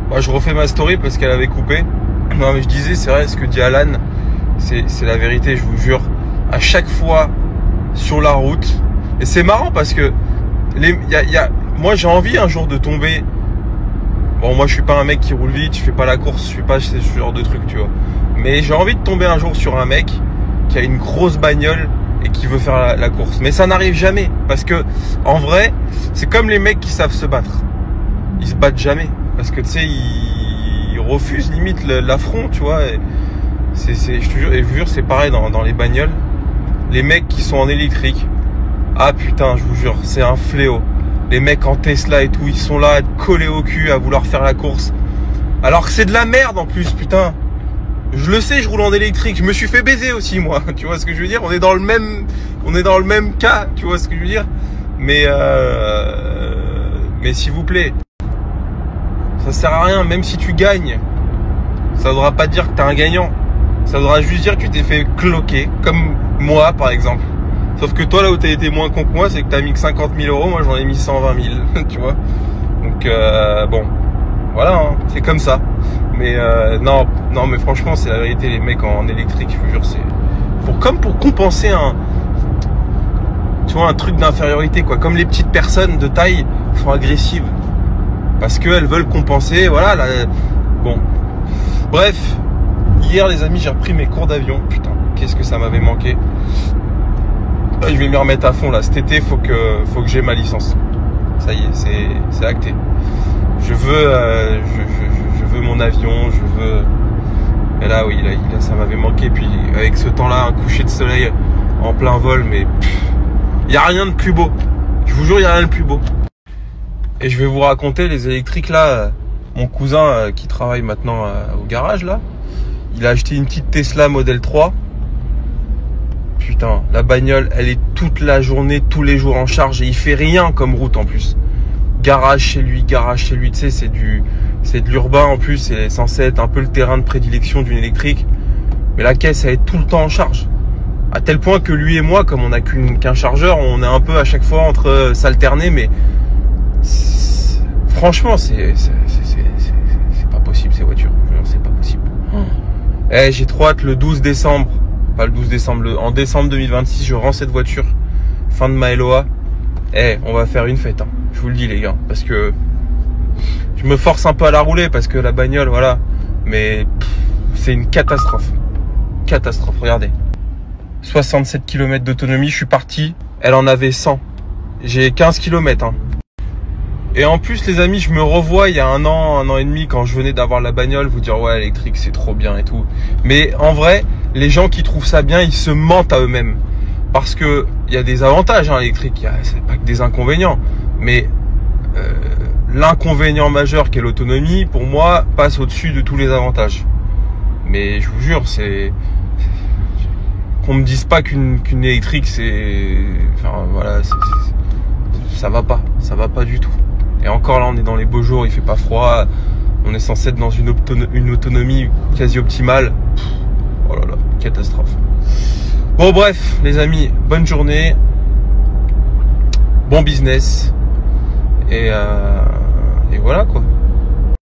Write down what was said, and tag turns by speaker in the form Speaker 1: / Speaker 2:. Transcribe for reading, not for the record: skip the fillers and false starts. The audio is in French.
Speaker 1: Moi, je refais ma story parce qu'elle avait coupé. Non, mais je disais, c'est vrai, ce que dit Alan, c'est la vérité, je vous jure. À chaque fois sur la route, et c'est marrant parce que moi, j'ai envie un jour de tomber. Bon, moi, je suis pas un mec qui roule vite, je fais pas la course, je suis pas ce genre de truc, tu vois. Mais j'ai envie de tomber un jour sur un mec qui a une grosse bagnole et qui veut faire la course. Mais ça n'arrive jamais parce que, en vrai, c'est comme les mecs qui savent se battre. Ils se battent jamais parce que tu sais, ils refusent limite l'affront, tu vois. Et je vous jure, c'est pareil dans les bagnoles. Les mecs qui sont en électrique, ah putain, je vous jure, c'est un fléau. Les mecs en Tesla et tout, ils sont là à être collés au cul, à vouloir faire la course. Alors que c'est de la merde en plus, putain. Je le sais, je roule en électrique. Je me suis fait baiser aussi, moi. Tu vois ce que je veux dire? On est dans le même cas, tu vois ce que je veux dire? Mais s'il vous plaît, ça sert à rien. Même si tu gagnes, ça ne voudra pas dire que t'es un gagnant. Ça voudra juste dire que tu t'es fait cloquer, comme moi par exemple. Sauf que toi, là où t'as été moins con que moi, c'est que t'as mis que 50 000 euros, moi j'en ai mis 120 000, tu vois. Donc bon, voilà, hein, c'est comme ça. Mais non, mais franchement, c'est la vérité, les mecs en électrique, je vous jure, c'est pour compenser tu vois, un truc d'infériorité, quoi. Comme les petites personnes de taille sont agressives parce qu'elles veulent compenser, voilà. Bon, bref, hier les amis, j'ai repris mes cours d'avion. Putain, qu'est-ce que ça m'avait manqué. Je vais m'y remettre à fond là. Cet été, faut que j'ai ma licence. Ça y est, c'est acté. Je veux mon avion. Et là, oui, là, ça m'avait manqué. Puis avec ce temps-là, un coucher de soleil en plein vol, mais il y a rien de plus beau. Je vous jure, il y a rien de plus beau. Et je vais vous raconter les électriques là. Mon cousin qui travaille maintenant au garage là, il a acheté une petite Tesla Model 3. Putain, la bagnole, elle est toute la journée, tous les jours en charge et il fait rien comme route en plus. Garage chez lui, tu sais, c'est de l'urbain en plus, c'est censé être un peu le terrain de prédilection d'une électrique. Mais la caisse, elle est tout le temps en charge. À tel point que lui et moi, comme on n'a qu'un chargeur, on est un peu à chaque fois entre s'alterner, mais franchement, c'est pas possible ces voitures. C'est pas possible. J'ai trop hâte le 12 décembre. Pas le 12 décembre, en décembre 2026, je rends cette voiture. Fin de ma LOA. On va faire une fête, hein. Je vous le dis les gars. Parce que je me force un peu à la rouler parce que la bagnole, voilà. Mais c'est une catastrophe. Catastrophe, regardez. 67 km d'autonomie, je suis parti. Elle en avait 100. J'ai 15 km, hein. Et en plus les amis, je me revois il y a un an et demi quand je venais d'avoir la bagnole, vous dire ouais, électrique c'est trop bien et tout. Mais en vrai, les gens qui trouvent ça bien, ils se mentent à eux-mêmes. Parce que il y a des avantages hein, l'électrique, c'est pas que des inconvénients. Mais l'inconvénient majeur qu'est l'autonomie, pour moi, passe au-dessus de tous les avantages. Mais je vous jure, qu'on me dise pas qu'une électrique c'est... Enfin voilà, ça va pas du tout. Et encore là, on est dans les beaux jours, il fait pas froid, on est censé être dans une autonomie quasi optimale. Oh là là, catastrophe. Bon bref, les amis, bonne journée, bon business, et voilà quoi.